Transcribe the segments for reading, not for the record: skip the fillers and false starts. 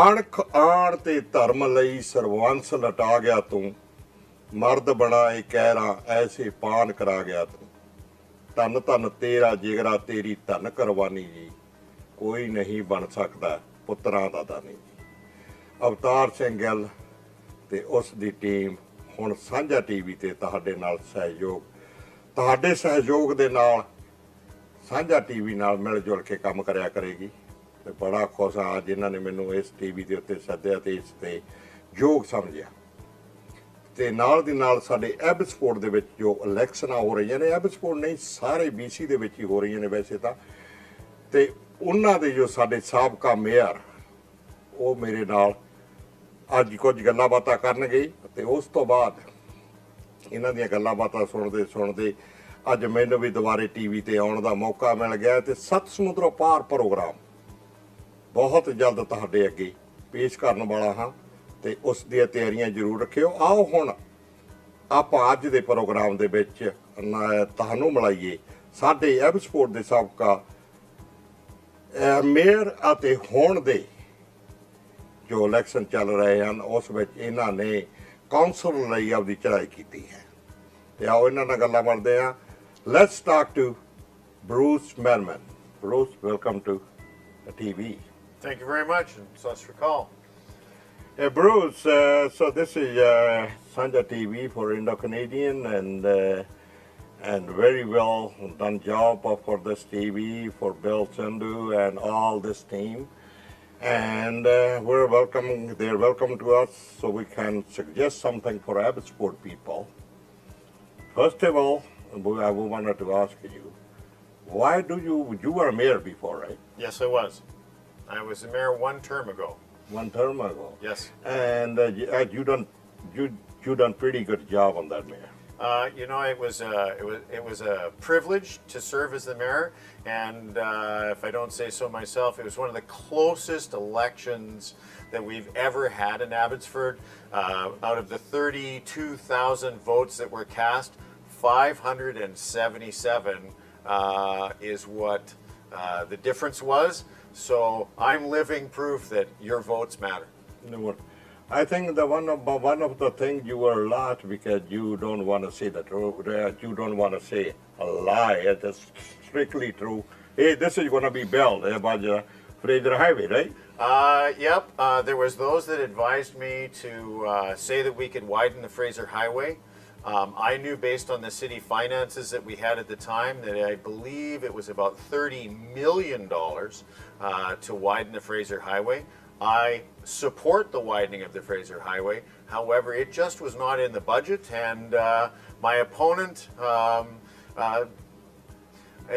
ਅਣਖ ਆਣ ਤੇ ਧਰਮ ਲਈ ਸਰਵੰਸ ਲਟਾ ਗਿਆ ਤੂੰ, ਮਰਦ ਬਣਾ ਏ ਕਹਿਰਾਂ ਐਸੇ ਪਾਨ ਕਰਾ ਗਿਆ ਤੂੰ। ਧੰਨ ਧੰਨ ਤੇਰਾ ਜਿਗਰਾ ਤੇਰੀ ਧੰਨ ਕੁਰਬਾਨੀ ਜੀ, ਕੋਈ ਨਹੀਂ ਬਣ ਸਕਦਾ ਪੁੱਤਰਾਂ ਦਾ ਦਾਨੀ ਜੀ। ਅਵਤਾਰ ਸਿੰਘ ਗਿੱਲ ਤੇ ਉਸ ਦੀ ਟੀਮ ਹੁਣ ਸਾਂਝਾ ਟੀਵੀ ਤੇ ਤੁਹਾਡੇ ਨਾਲ ਸਹਿਯੋਗ, ਤੁਹਾਡੇ ਸਹਿਯੋਗ ਦੇ ਨਾਲ ਸਾਂਝਾ ਟੀਵੀ ਨਾਲ ਮਿਲ ਜੁਲ ਕੇ ਕੰਮ ਕਰਿਆ ਕਰੇਗੀ। ਤੇ ਬੜਾ ਖੁਸ਼ ਹਾਂ ਅੱਜ ਇਹਨਾਂ ਨੇ ਮੈਨੂੰ ਇਸ ਟੀਵੀ ਦੇ ਉੱਤੇ ਸੱਦਿਆ ਤੇ ਇਸ ਤੇ ਯੋਗ ਸਮਝਿਆ। ਤੇ ਨਾਲ ਦੀ ਨਾਲ ਸਾਡੇ ਐਬਸਫੋਰਡ ਦੇ ਵਿੱਚ ਜੋ ਇਲੈਕਸ਼ਨਾਂ ਹੋ ਰਹੀਆਂ ਨੇ, ਐਬਸਫੋਰਡ ਨਹੀਂ ਸਾਰੇ BC ਦੇ ਵਿੱਚ ਹੀ ਹੋ ਰਹੀਆਂ ਨੇ ਵੈਸੇ ਤਾਂ, ਤੇ ਉਹਨਾਂ ਦੇ ਜੋ ਸਾਡੇ ਸਾਬਕਾ ਮੇਅਰ ਉਹ ਮੇਰੇ ਨਾਲ ਅੱਜ ਕੁਝ ਗੱਲਾਂ ਬਾਤਾਂ ਕਰਨਗੇ। ਤੇ ਉਸ ਤੋਂ ਬਾਅਦ ਇਹਨਾਂ ਦੀਆਂ ਗੱਲਾਂ ਬਾਤਾਂ ਸੁਣਦੇ ਸੁਣਦੇ ਅੱਜ ਮੈਨੂੰ ਵੀ ਦੁਬਾਰੇ ਟੀਵੀ ਤੇ ਆਉਣ ਦਾ ਮੌਕਾ ਮਿਲ ਗਿਆ ਤੇ ਸੱਤ ਸਮੁੰਦਰੋਂ ਪਾਰ ਪ੍ਰੋਗਰਾਮ ਬਹੁਤ ਜਲਦ ਤੁਹਾਡੇ ਅੱਗੇ ਪੇਸ਼ ਕਰਨ ਵਾਲਾ ਹਾਂ ਤੇ ਉਸ ਦੀਆਂ ਤਿਆਰੀਆਂ ਜ਼ਰੂਰ ਰੱਖਿਓ। ਆਓ ਹੁਣ ਆਪਾਂ ਅੱਜ ਦੇ ਪ੍ਰੋਗਰਾਮ ਦੇ ਵਿੱਚ ਤੁਹਾਨੂੰ ਮਿਲਾਈਏ ਸਾਡੇ ਐਬਸਫੋਰਡ ਦੇ ਸਾਬਕਾ ਮੇਅਰ ਅਤੇ ਹੁਣ ਦੇ ਜੋ ਇਲੈਕਸ਼ਨ ਚੱਲ ਰਹੇ ਹਨ ਉਸ ਵਿੱਚ ਇਹਨਾਂ ਨੇ ਕਾਉਂਸਲ ਲਈ ਆਪਦੀ ਚੜ੍ਹਾਈ ਕੀਤੀ ਹੈ। ਤੇ ਆਓ ਇਹਨਾਂ ਨਾਲ ਗੱਲਾਂ ਕਰਦੇ ਹਾਂ। Let's talk to Bruce Berman. Bruce, welcome to the TV. Thank you very much, and so for call. Bruce, so this is Sanjha TV for Indo-Canadian, and very well done job for this TV, for Bill Sindhu and all this team. And they're welcome to us so we can suggest something for Abbotsford people. First of all, I wanted to ask you, why do you were a mayor before, right? Yes, I was. I was the mayor one term ago. One term ago. Yes. And you done pretty good job on that, mayor. You know, it was a privilege to serve as the mayor, and if I don't say so myself, it was one of the closest elections that we've ever had in Abbotsford. Out of the 32,000 votes that were cast, 577 is what the difference was. So I'm living proof that your votes matter. You know what? I think the one of the things you were lost because you don't want to say the truth. You don't want to say a lie. It's strictly true. Hey, this is going to be built by the Fraser Highway, right? Yep. There was those that advised me to say that we could widen the Fraser Highway. I knew based on the city finances that we had at the time that I believe it was about $30 million to widen the Fraser Highway. I support the widening of the Fraser Highway. However, it just was not in the budget, and my opponent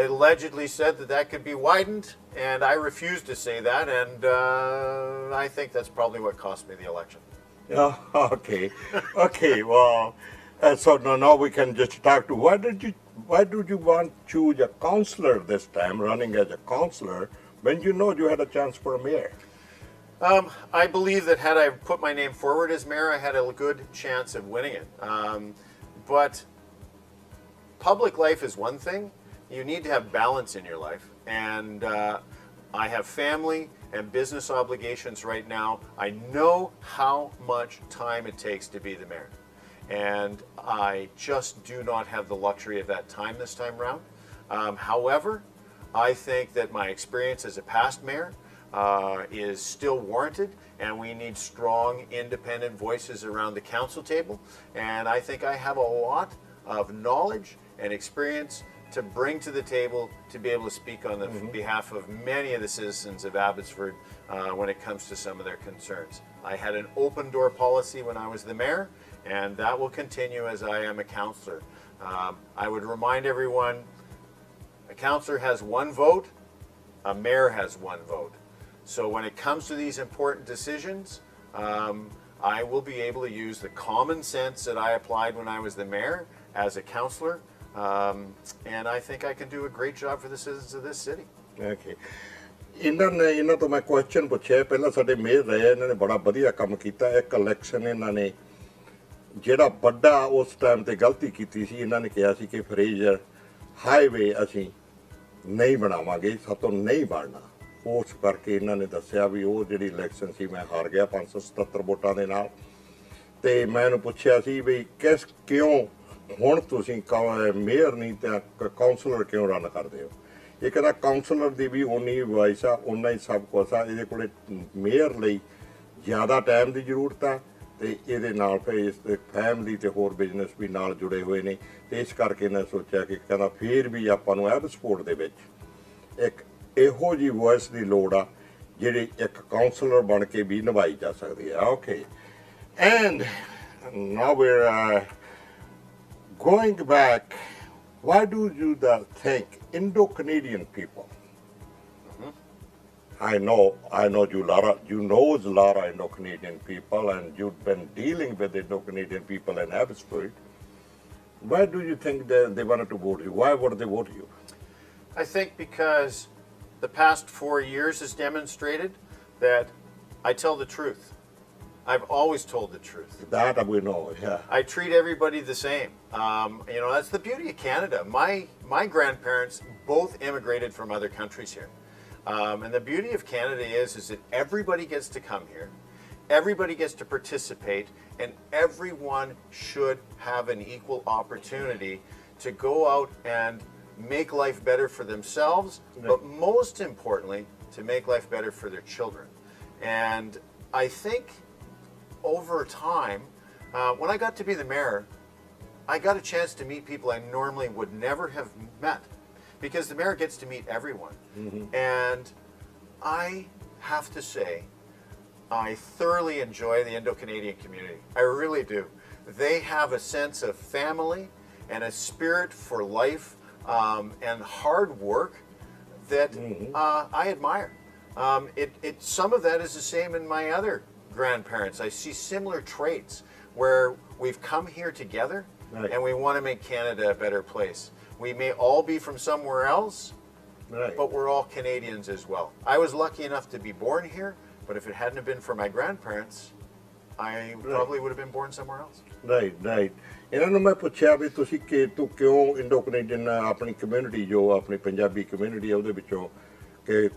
allegedly said that that could be widened, and I refused to say that, and I think that's probably what cost me the election. Yeah, okay. Okay, well, so now we can just talk to why did you want to choose a councillor this time, running as a councillor, when you know you had a chance for a mayor? I believe that had I put my name forward as mayor, I had a good chance of winning it. But public life is one thing. You need to have balance in your life. And I have family and business obligations right now. I know how much time it takes to be the mayor. And I just do not have the luxury of that time this time around. However, I think that my experience as a past mayor is still warranted, and we need strong independent voices around the council table, and I think I have a lot of knowledge and experience to bring to the table to be able to speak on the behalf of many of the citizens of Abbotsford when it comes to some of their concerns. I had an open door policy when I was the mayor, and that will continue as I am a councillor. I would remind everyone, a councillor has one vote, a mayor has one vote. So when it comes to these important decisions, I will be able to use the common sense that I applied when I was the mayor as a councillor, and I think I can do a great job for the citizens of this city. Okay. ਇਹਨਾਂ ਤੋਂ ਮੈਂ question ਪੁੱਛਿਆ ਪਹਿਲਾਂ ਸਾਡੇ mayor ਰਹੇ ਇਹਨਾਂ ਨੇ ਬੜਾ ਵਧੀਆ ਕੰਮ ਕੀਤਾ ਇੱਕ ਇਲੈਕਸ਼ਨ ਇਹਨਾਂ ਨੇ ਜਿਹੜਾ ਵੱਡਾ ਉਸ ਟਾਈਮ ਤੇ ਗਲਤੀ ਕੀਤੀ ਸੀ ਇਹਨਾਂ ਨੇ ਕਿਹਾ ਸੀ ਕਿ ਫਰੇਜ਼ਰ ਹਾਈਵੇ ਅਸੀਂ ਨਹੀਂ ਬਣਾਵਾਂਗੇ ਸਾਤੋਂ ਨਹੀਂ ਬਣਨਾ ਉਸ ਕਰਕੇ ਇਹਨਾਂ ਨੇ ਦੱਸਿਆ ਵੀ ਉਹ ਜਿਹੜੀ ਇਲੈਕਸ਼ਨ ਸੀ ਮੈਂ ਹਾਰ ਗਿਆ 577 ਵੋਟਾਂ ਦੇ ਨਾਲ। ਤੇ ਮੈਂ ਇਹਨੂੰ ਪੁੱਛਿਆ ਸੀ ਵੀ ਕਿਉਂ ਹੁਣ ਤੁਸੀਂ ਮੇਅਰ ਨਹੀਂ ਤੇ ਕਾਉਂਸਲਰ ਕਿਉਂ ਰਨ ਕਰਦੇ ਹੋ? ਇਹ ਕਹਿੰਦਾ ਕਾਉਂਸਲਰ ਦੀ ਵੀ ਓਨੀ ਵਾਇਸ ਆ, ਓਨਾ ਹੀ ਸਭ ਕੁਛ ਆ, ਇਹਦੇ ਕੋਲੇ ਮੇਅਰ ਲਈ ਜ਼ਿਆਦਾ ਟਾਈਮ ਦੀ ਜ਼ਰੂਰਤ ਆ ਤੇ ਇਹਦੇ ਨਾਲ ਫਿਰ ਇਸ ਦੇ ਫੈਮਿਲੀ ਤੇ ਹੋਰ ਬਿਜ਼ਨਸ ਵੀ ਨਾਲ ਜੁੜੇ ਹੋਏ ਨੇ। ਤੇ ਇਸ ਕਰਕੇ ਇਹਨੇ ਸੋਚਿਆ ਕਿ ਕਹਿੰਦਾ ਫਿਰ ਵੀ ਆਪਾਂ ਨੂੰ ਐਬਸਫੋਰਡ ਦੇ ਵਿੱਚ ਇੱਕ ਇਹੋ ਜਿਹੀ ਵੌਇਸ ਦੀ ਲੋੜ ਆ ਜਿਹੜੀ ਇੱਕ ਕਾਉਂਸਲਰ ਬਣ ਕੇ ਵੀ ਨਿਭਾਈ ਜਾ ਸਕਦੀ ਆ। Okay, and now we're going back, why do you think Indo-Canadian people? I know you, Lara. You know a lot of Indo-Canadian people, and you've been dealing with Indo-Canadian people in Abbotsford. Why do you think that they wanted to vote you? Why would they vote you? I think because the past 4 years has demonstrated that I tell the truth. I've always told the truth. That we know, yeah. I treat everybody the same. You know, that's the beauty of Canada. My grandparents both immigrated from other countries here. And the beauty of Canada is that everybody gets to come here, everybody gets to participate, and everyone should have an equal opportunity to go out and make life better for themselves, but most importantly, to make life better for their children. And I think over time, when I got to be the mayor, I got a chance to meet people I normally would never have met, because the mayor gets to meet everyone. And I have to say, I thoroughly enjoy the Indo-Canadian community. I really do. They have a sense of family and a spirit for life and hard work that I admire. Some of that is the same in my other grandparents. I see similar traits where we've come here together and we want to make Canada a better place. We may all be from somewhere else, but we're all Canadians as well. I was lucky enough to be born here, but if it hadn't been for my grandparents, I probably would have been born somewhere else. Right. ਇਹਨਾਂ ਨੂੰ ਮੈਂ ਪੁੱਛਿਆ ਵੀ ਤੁਸੀਂ ਕਿਉਂ Indo Canadian ਆਪਣੀ community ਜੋ ਆਪਣੀ Punjabi community ਆ ਉਹਦੇ ਵਿੱਚੋਂ ਕਿ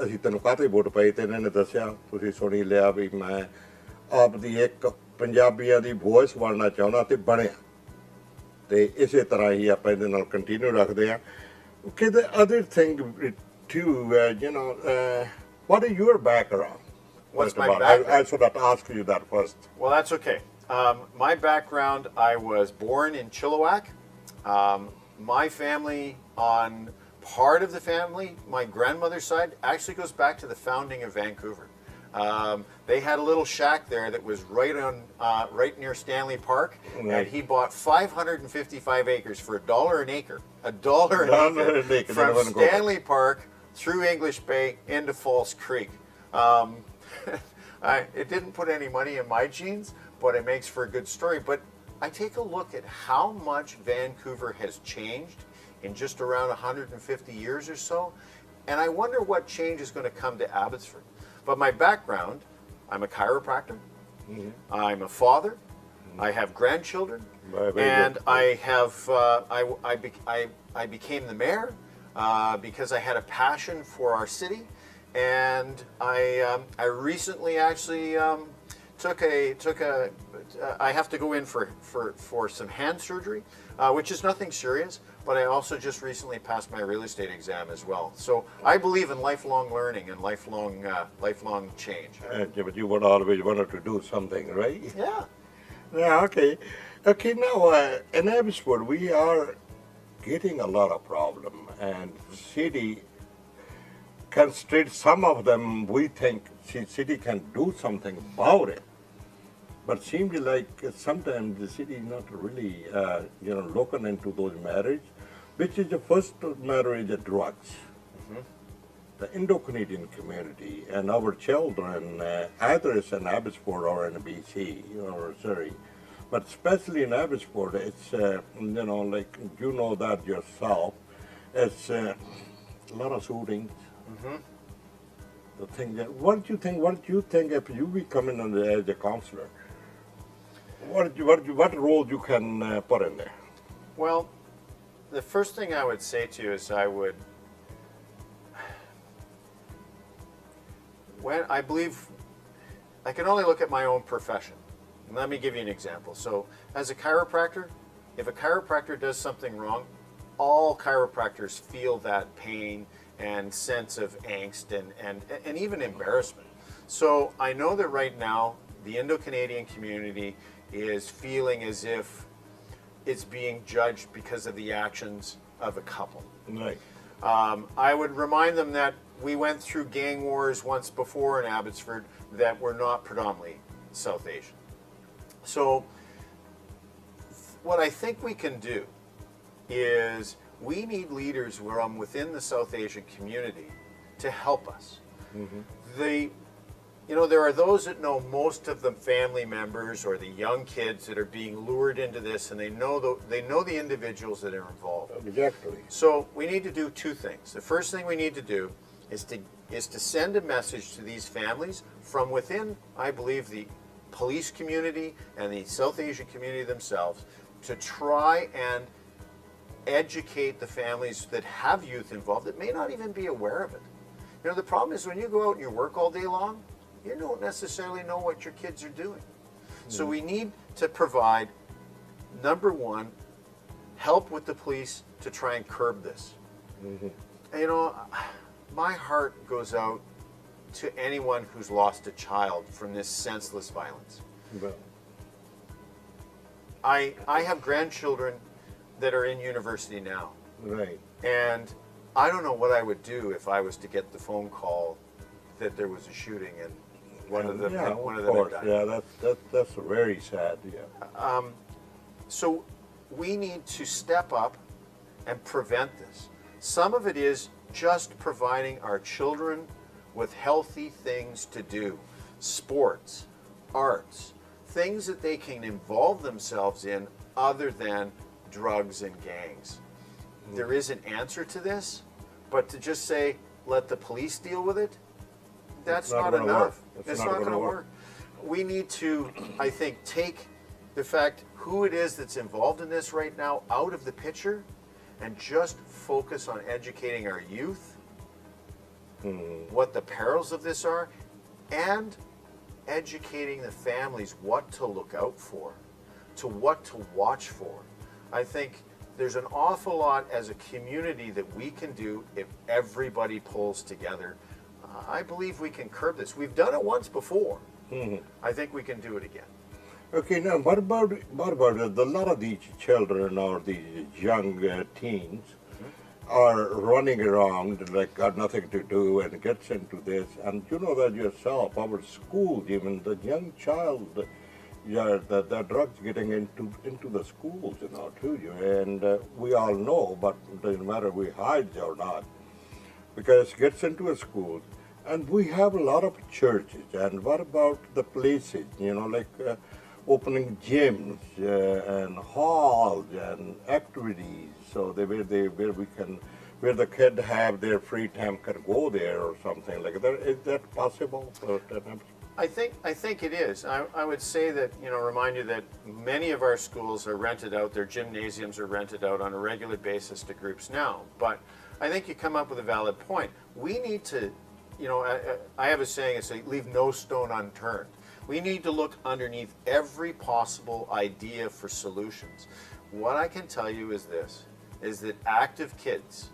ਅਸੀਂ ਤੈਨੂੰ ਕਾਹਤੇ ਵੋਟ ਪਾਈ, ਤੇ ਇਹਨਾਂ ਨੇ ਦੱਸਿਆ ਤੁਸੀਂ ਸੁਣੀ ਲਿਆ ਵੀ ਮੈਂ ਆਪਦੀ ਇੱਕ ਪੰਜਾਬੀਆਂ ਦੀ ਵੌਇਸ ਬਣਨਾ ਚਾਹੁੰਦਾ ਤੇ ਬਣਿਆ। ਤੇ ਇਸੇ ਤਰ੍ਹਾਂ ਹੀ ਆਪਾਂ ਇਹਦੇ ਨਾਲ ਕੰਟੀਨਿਊ ਰੱਖਦੇ ਆ। Okay, the other thing too, what is your background? What's my background? I should have asked you that first. Well, that's okay. My background, I was born in Chilliwack. My family, on part of the family, my grandmother's side, actually goes back to the founding of Vancouver. They had a little shack there that was right near Stanley Park, and he bought 555 acres for $1 an acre. $1 an acre from Stanley Park through English Bay into False Creek. It didn't put any money in my genes, but it makes for a good story. But I take a look at how much Vancouver has changed in just around 150 years or so, and I wonder what change is going to come to Abbotsford. But my background, I'm a chiropractor, I'm a father, I have grandchildren, and I became the mayor because I had a passion for our city, and I recently actually I have to go in for some hand surgery, which is nothing serious, but I also just recently passed my real estate exam as well. So I believe in lifelong learning and lifelong change. But you would always wanted to do something, right? Yeah. Yeah, okay. Okay, now in Abbotsford, we are getting a lot of problem, and city constraints, some of them we think city can do something about it. But seems like sometimes the city is not really, looking into those marriage, which is the first marriage of drugs. The Indo-Canadian community and our children, either it's in Abbotsford or in BC or Surrey, but especially in Abbotsford, it's, like you know that yourself, it's a lot of shootings. The thing that, what do you think if you become as a councillor? What role you can put in there? Well, the first thing I would say to you is when I believe I can only look at my own profession. Let me give you an example. So as a chiropractor, if a chiropractor does something wrong, all chiropractors feel that pain and sense of angst and even embarrassment. So I know that right now the Indo-Canadian community is feeling as if it's being judged because of the actions of a couple. Right. I would remind them that we went through gang wars once before in Abbotsford that were not predominantly South Asian. So what I think we can do is we need leaders from within the South Asian community to help us. There are those that know most of the family members or the young kids that are being lured into this, and they know the individuals that are involved. Exactly. So we need to do two things. The first thing we need to do is to send a message to these families from within, I believe, the police community and the South Asian community themselves, to try and educate the families that have youth involved that may not even be aware of it. The problem is when you go out and you work all day long, you don't necessarily know what your kids are doing. So we need to provide, number one, help with the police to try and curb this. My heart goes out to anyone who's lost a child from this senseless violence. Well, I have grandchildren that are in university now, right. and I don't know what I would do if I was to get the phone call that there was a shooting and one of them had died. Yeah, that's very sad. Yeah. So we need to step up and prevent this. Some of it is just providing our children with healthy things to do, sports, arts, things that they can involve themselves in other than drugs and gangs. There is an answer to this, but to just say, let the police deal with it, that's not enough. It's not going to work. We need to, I think, take the fact who it is that's involved in this right now out of the picture and just focus on educating our youth, what the perils of this are, and educating the families what to look out for, to what to watch for. I think there's an awful lot as a community that we can do if everybody pulls together. I believe we can curb this. We've done it once before. I think we can do it again. Okay, now what about a lot of these children or these young teens are running around like got nothing to do and gets into this, and you know that yourself, our schools, even the young child, the drugs getting into the schools, too, and we all know, but it doesn't matter we hide or not, because it gets into a school. And we have a lot of churches, and what about the places, like opening gyms and halls and activities, so where the kids have their free time can go there or something like that. Is that possible? I think it is. I would say that, remind you that many of our schools are rented out, their gymnasiums are rented out on a regular basis to groups now. But I think you come up with a valid point. We need to, I have a saying, it's like, leave no stone unturned. We need to look underneath every possible idea for solutions. What I can tell you is this, is that active kids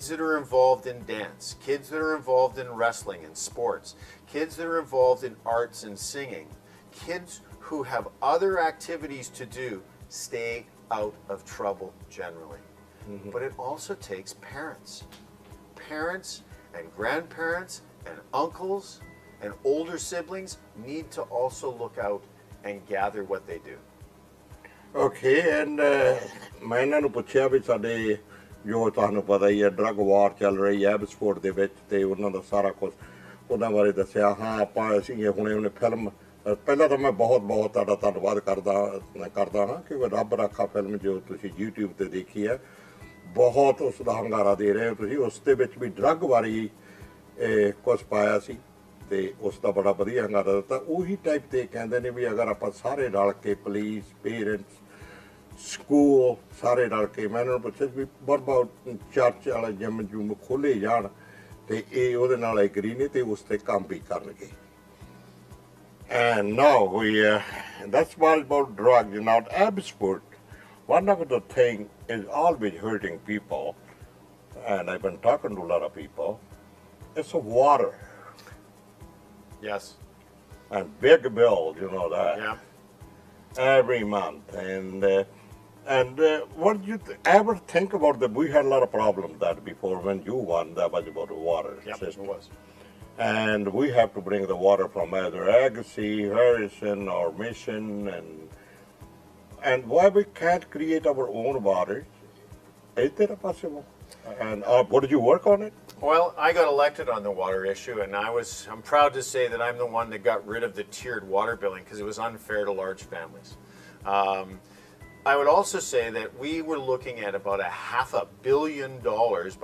that are involved in dance, kids that are involved in wrestling and sports, kids that are involved in arts and singing, kids who have other activities to do, stay out of trouble generally. But it also takes parents and grandparents and uncles and older siblings need to also look out and gather what they do. Okay, and ਮੈਂ ਇਹਨਾਂ ਨੂੰ ਪੁੱਛਿਆ ਵੀ ਸਾਡੇ ਜੋ ਤੁਹਾਨੂੰ ਪਤਾ ਹੀ ਹੈ drug ਵਾਰ ਚੱਲ ਰਹੀ ਹੈ ਐਬਸਫੋਰਡ ਦੇ ਵਿੱਚ ਤੇ ਉਹਨਾਂ ਦਾ ਸਾਰਾ ਕੁਝ ਉਹਨਾਂ ਬਾਰੇ ਦੱਸਿਆ। ਹਾਂ ਆਪਾਂ ਅਸੀਂ ਹੁਣੇ ਫਿਲਮ ਪਹਿਲਾਂ ਤਾਂ ਮੈਂ ਬਹੁਤ ਤੁਹਾਡਾ ਧੰਨਵਾਦ ਕਰਦਾ ਹਾਂ ਕਿ ਰੱਬ ਰਾਖਾ ਫਿਲਮ ਜੋ ਤੁਸੀਂ YouTube ਤੇ ਦੇਖੀ ਹੈ ਬਹੁਤ ਉਸ ਦਾ ਹੰਗਾਰਾ ਦੇ ਰਹੇ ਹੋ ਤੁਸੀਂ। ਉਸ ਦੇ ਵਿੱਚ ਵੀ ਡਰੱਗ ਬਾਰੇ ਕੁਝ ਪਾਇਆ ਸੀ ਤੇ ਉਸ ਦਾ ਬੜਾ ਵਧੀਆ ਹੰਗਾਰਾ ਦਿੱਤਾ। ਉਹੀ ਟਾਈਪ ਦੇ ਕਹਿੰਦੇ ਨੇ ਵੀ ਅਗਰ ਆਪਾਂ ਸਾਰੇ ਰਲ ਕੇ ਪੁਲਿਸ, ਪੇਰੈਂਟਸ, ਸਕੂਲ ਸਾਰੇ ਰਲ ਕੇ, ਮੈਂ ਉਹਨਾਂ ਨੂੰ ਪੁੱਛਿਆ ਵੀ what about ਚਰਚ ਵਾਲੇ ਜਿਮ ਜੂਮ ਖੋਲ੍ਹੇ ਜਾਣ ਤੇ ਇਹ ਉਹਦੇ ਨਾਲ ਐਗਰੀ ਨੇ ਤੇ ਉਸ ਤੇ ਕੰਮ ਵੀ ਕਰਨਗੇ। And now that's what about drugs. Now at Abbotsford, one of the thing is always hurting people, and I've been talking to a lot of people, it's the water. Yes. And big bills, you know that. Yeah. Every month. And what do you ever think about that? We had a lot of problems that before when you won, that was about the water Yep, system. it was. And we have to bring the water from either Agassiz, Harrison, or Mission, and why we can't create our own water? Is that possible? And what did you work on it? Well, I got elected on the water issue, and I'm proud to say that I'm the one that got rid of the tiered water billing because it was unfair to large families. I would also say that we were looking at about $500 million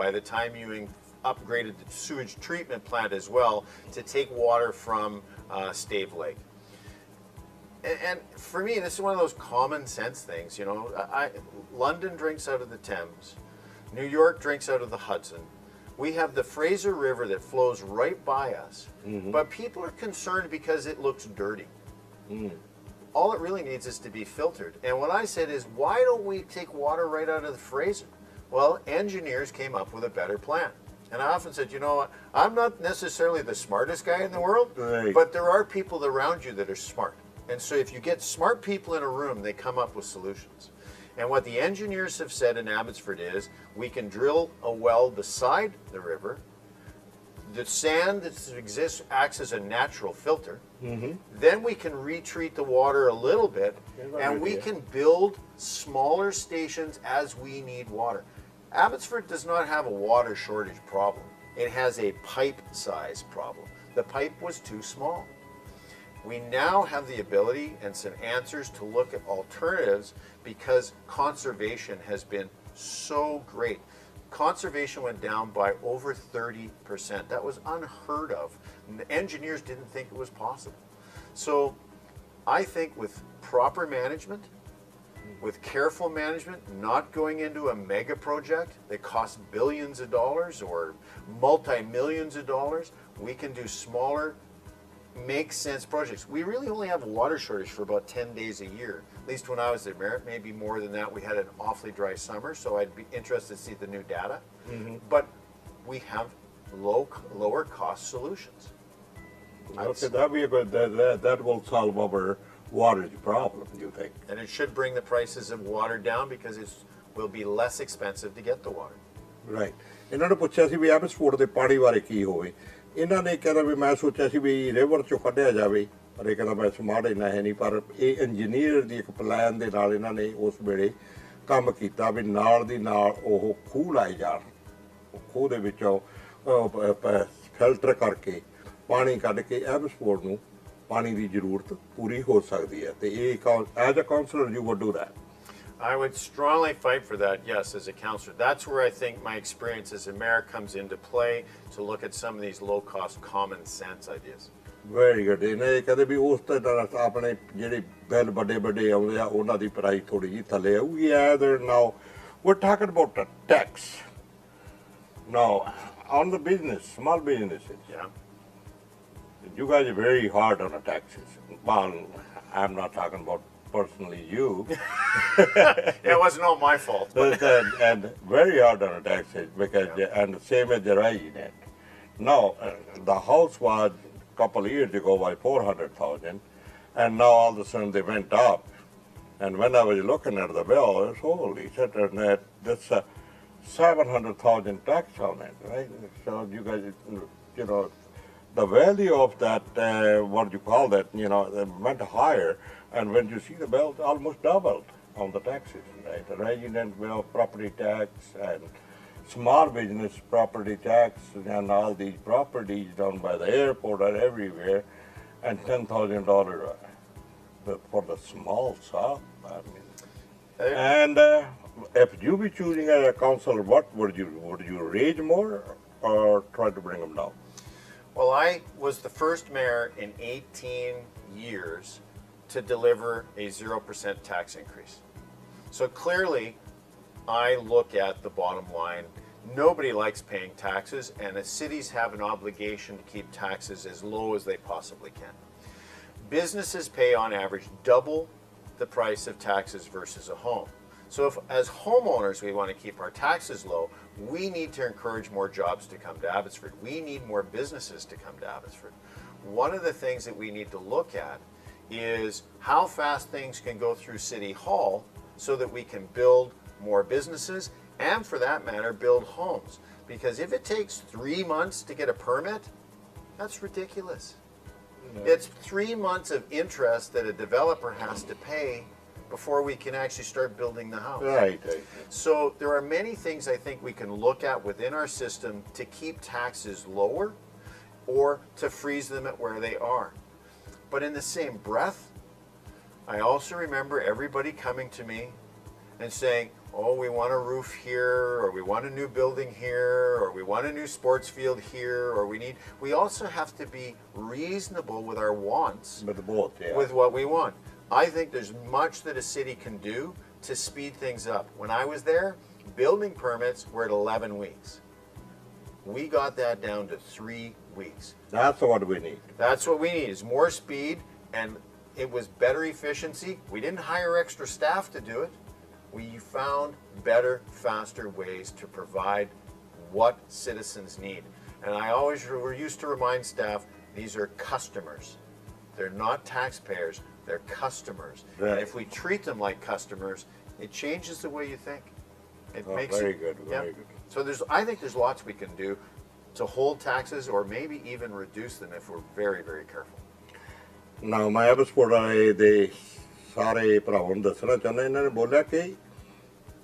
by the time you upgraded the sewage treatment plant as well to take water from Stave Lake. And for me, this is one of those common sense things, you know. London drinks out of the Thames. New York drinks out of the Hudson. We have the Fraser River that flows right by us. But people are concerned because it looks dirty. All it really needs is to be filtered. And what I said is, why don't we take water right out of the Fraser? Well, engineers came up with a better plan. And I often said, you know what, I'm not necessarily the smartest guy in the world, Right. but there are people around you that are smart. And so if you get smart people in a room, they come up with solutions. And what the engineers have said in Abbotsford is, we can drill a well beside the river. The sand that exists acts as a natural filter. Then we can retreat the water a little bit, and we can build smaller stations as we need water. Abbotsford does not have a water shortage problem. It has a pipe size problem. The pipe was too small. We now have the ability and some answers to look at alternatives because conservation has been so great. Conservation went down by over 30%. That was unheard of. The engineers didn't think it was possible. So I think with proper management, with careful management, not going into a mega project that costs billions of dollars or multi-millions of dollars, we can do smaller, make sense projects. We really only have a water shortage for about 10 days a year. At least when I was there, Merritt, maybe more than that. We had an awfully dry summer, so I'd be interested to see the new data. But we have lower cost solutions. Okay, that will solve our water problem, you think? And it should bring the prices of water down because it will be less expensive to get the water. Right. ਇਹਨਾਂ ਨੇ ਪੁੱਛਿਆ ਸੀ ਵੀ Abbotsford ਦੇ ਪਾਣੀ ਬਾਰੇ ਕੀ ਹੋਵੇ। ਇਹਨਾਂ ਨੇ ਕਹਿੰਦਾ ਵੀ ਮੈਂ ਸੋਚਿਆ ਸੀ ਵੀ ਰਿਵਰ ਚੋਂ ਕੱਢਿਆ ਜਾਵੇ, ਪਰ ਇਹ ਕਹਿੰਦਾ ਮੈਂ ਸਮਾਰਟ ਇੰਨਾ ਹੈ ਨਹੀਂ, ਪਰ ਇਹ ਇੰਜੀਨੀਅਰ ਦੀ ਇੱਕ ਪਲਾਨ ਦੇ ਨਾਲ ਇਹਨਾਂ ਨੇ ਉਸ ਵੇਲੇ ਕੰਮ ਕੀਤਾ ਵੀ ਨਾਲ ਦੀ ਨਾਲ ਉਹ ਖੂਹ ਲਾਏ ਜਾਣ, ਖੂਹ ਦੇ ਵਿੱਚੋਂ ਫਿਲਟਰ ਕਰਕੇ ਪਾਣੀ ਕੱਢ ਕੇ ਐਬਸਫੋਰਡ ਨੂੰ ਪਾਣੀ ਦੀ ਜ਼ਰੂਰਤ ਪੂਰੀ ਹੋ ਸਕਦੀ ਹੈ। ਤੇ ਇਹ as a counsellor you would do that? I would strongly fight for that, yes, as a councillor. That's where I think my experience as a mayor comes into play to look at some of these low-cost, common sense ideas. Very good. ਇਹ ਕਦੇ ਵੀ ਉਸ ਤਰ੍ਹਾਂ ਆਪਣੇ ਜਿਹੜੇ bill ਵੱਡੇ ਆਉਂਦੇ ਆ ਉਹਨਾਂ ਦੀ ਪ੍ਰਾਈਸ ਥੋੜੀ ਜਿਹੀ ਥੱਲੇ ਆਊਗੀ। Either now we're talking about the tax. Now on the business, small businesses. Yeah. You guys are very hard on the taxes. Well, I'm not talking about personally you. Yeah, it wasn't all my fault. and very hard on the taxes because and the same as the resident. Now the house was a couple of years ago by 400,000, and now all of a sudden they went up. And when I was looking at the bill, I was holy shit, and that's 700,000 tax on it, right? So you guys, you know, the value of that, what you call that, you know, went higher. And when you see the bill, it's almost doubled on the taxes, right? The resident bill, property tax, and small business property tax, and all these properties down by the airport are everywhere, and $10,000 for the small shop. I mean, and if you be choosing as a councillor, what would you raise more or try to bring them down? Well, I was the first mayor in 18 years to deliver a 0% tax increase. So clearly, I look at the bottom line. Nobody likes paying taxes, and the cities have an obligation to keep taxes as low as they possibly can. Businesses pay on average double the price of taxes versus a home. So if as homeowners we want to keep our taxes low, we need to encourage more jobs to come to Abbotsford. We need more businesses to come to Abbotsford. One of the things that we need to look at is how fast things can go through City Hall so that we can build more businesses and, for that matter, build homes. Because if it takes 3 months to get a permit, that's ridiculous. It's 3 months of interest that a developer has to pay before we can actually start building the house. Right. So there are many things I think we can look at within our system to keep taxes lower or to freeze them at where they are. But in the same breath, I also remember everybody coming to me and saying, oh, we want a roof here, or we want a new building here, or we want a new sports field here, or we also have to be reasonable with our wants, With both, yeah. with what we want. I think there's much that a city can do to speed things up. When I was there, building permits were at 11 weeks. We got that down to 3 weeks. That's what we need. That's what we need, is more speed, and it was better efficiency. We didn't hire extra staff to do it. We found better, faster ways to provide what citizens need. And we're used to remind staff, these are customers. They're not taxpayers, they're customers. Right. And if we treat them like customers, it changes the way you think. It makes very it, good, very good. So I think there's lots we can do to hold taxes or maybe even reduce them if we're very, very careful. ਨਾ ਮੈਂ Abbotsford ਵਾਲੇ ਦੇ ਸਾਰੇ ਭਰਾਵਾਂ ਨੂੰ ਦੱਸਣਾ ਚਾਹੁੰਦਾ, ਇਹਨਾਂ ਨੇ ਬੋਲਿਆ ਕਿ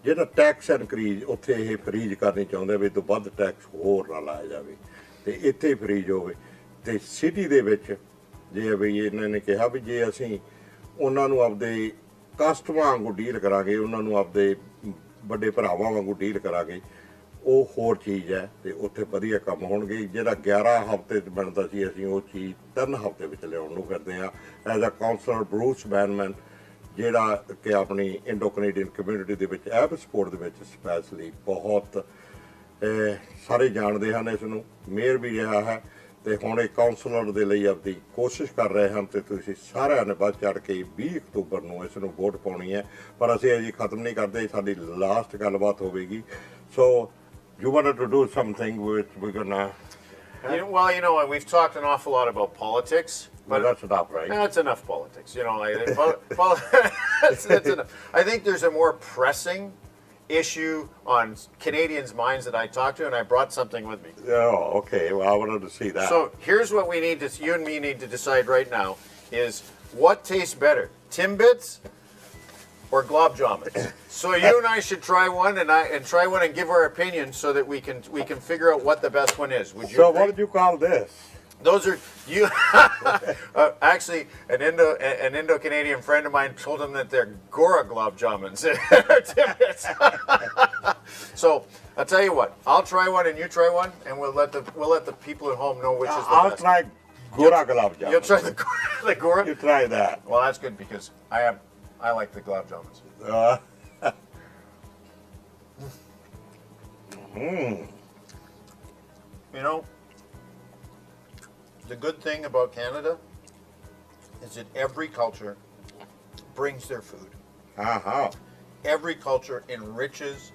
ਜਿਹੜਾ ਟੈਕਸ ਇਨਕਰੀਜ਼ ਉੱਥੇ ਇਹ ਫਰੀਜ਼ ਕਰਨੀ ਚਾਹੁੰਦੇ ਵੀ ਤੋਂ ਵੱਧ ਟੈਕਸ ਹੋਰ ਨਾ ਲਾਇਆ ਜਾਵੇ ਤੇ ਇੱਥੇ ਫਰੀਜ਼ ਹੋਵੇ ਤੇ ਸਿਟੀ ਦੇ ਵਿੱਚ ਜੇ ਵੀ ਇਹਨਾਂ ਨੇ ਕਿਹਾ ਵੀ ਜੇ ਅਸੀਂ ਉਹਨਾਂ ਨੂੰ ਆਪਦੇ ਕਸਟਮਰਾਂ ਵਾਂਗੂ ਡੀਲ ਕਰਾਂਗੇ, ਉਹਨਾਂ ਨੂੰ ਆਪਦੇ ਵੱਡੇ ਭਰਾਵਾਂ ਵਾਂਗੂ ਡੀਲ ਕਰਾਂਗੇ, ਉਹ ਹੋਰ ਚੀਜ਼ ਹੈ ਤੇ ਉੱਥੇ ਵਧੀਆ ਕੰਮ ਹੋਣਗੇ। ਜਿਹੜਾ 11 ਹਫ਼ਤੇ 'ਚ ਬਣਦਾ ਸੀ ਅਸੀਂ ਉਹ ਚੀਜ਼ 3 ਹਫ਼ਤੇ ਵਿੱਚ ਲਿਆਉਣ ਨੂੰ ਫਿਰਦੇ ਹਾਂ। ਐਜ਼ ਅ ਕਾਉਂਸਲਰ ਬਰੂਸ ਬੈਰਮਨ, ਜਿਹੜਾ ਕਿ ਆਪਣੀ ਇੰਡੋ ਕੈਨੇਡੀਅਨ ਕਮਿਊਨਿਟੀ ਦੇ ਵਿੱਚ ਐਬਸਫੋਰਡ ਦੇ ਵਿੱਚ ਸਪੈਸ਼ਲੀ ਬਹੁਤ ਸਾਰੇ ਜਾਣਦੇ ਹਨ ਇਸ ਨੂੰ, ਮੇਅਰ ਵੀ ਰਿਹਾ ਹੈ ਤੇ ਹੁਣ ਇਹ ਕਾਉਂਸਲਰ ਦੇ ਲਈ ਆਪਦੀ ਕੋਸ਼ਿਸ਼ ਕਰ ਰਹੇ ਹਨ ਤੇ ਤੁਸੀਂ ਸਾਰਿਆਂ ਨੇ ਵੱਧ ਚੜ੍ਹ ਕੇ 20 ਅਕਤੂਬਰ ਨੂੰ ਇਸ ਨੂੰ ਵੋਟ ਪਾਉਣੀ ਹੈ। ਪਰ ਅਸੀਂ ਅਜੇ ਖਤਮ ਨਹੀਂ ਕਰਦੇ, ਸਾਡੀ ਲਾਸਟ ਗੱਲਬਾਤ ਹੋਵੇਗੀ। ਸੋ you wanted to do something which we're gonna... We've talked an awful lot about politics. But that's enough, right? That's enough politics. That's enough. I think there's a more pressing issue on Canadians' minds that I talked to, and I brought something with me. Oh, okay. Well, I wanted to see that. So here's what you and me need to decide right now is what tastes better, Timbits or glob jamuns. So you and I should try one and give our opinion so that we can figure out what the best one is. Would you? So agree? what did you call this? Those are you. Actually, an Indo-Canadian friend of mine told him that they're Gora glob jamuns. So I'll tell you what. I'll try one and you try one, and we'll let the people at home know which is the I'll best. try Gora gulab jamun. You'll try the Gora. You try that. Well, that's good because I like the glob jamuns. You know, the good thing about Canada is that every culture brings their food. Uh-huh. Every culture enriches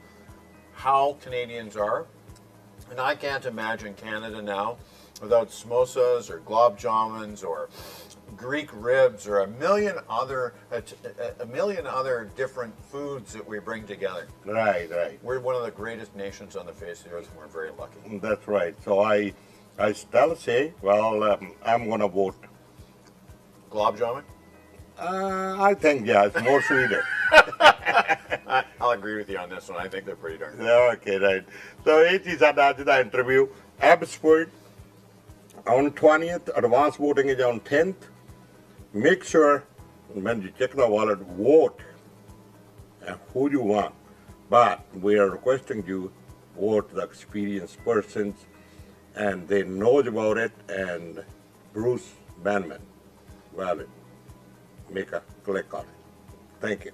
how Canadians are. And I can't imagine Canada now without samosas or glob jamuns or Greek ribs or a million other different foods that we bring together. Right. We're one of the greatest nations on the face of the earth, and we're very lucky. That's right. So I still say, well, I'm going to vote. Glob jamun? I think, yeah, it's more sweeter. I'll agree with you on this one. I think they're pretty darn good. Okay, right. So ਇਹ ਸੀ ਸਾਡਾ ਅੱਜ ਦਾ interview. Abbotsford on 20th, advance voting is on 10th. Make sure when you check the wallet, vote who you want. But we are requesting you vote the experienced persons and they knows about it, and Bruce Berman, valid. Make a click on it. Thank you.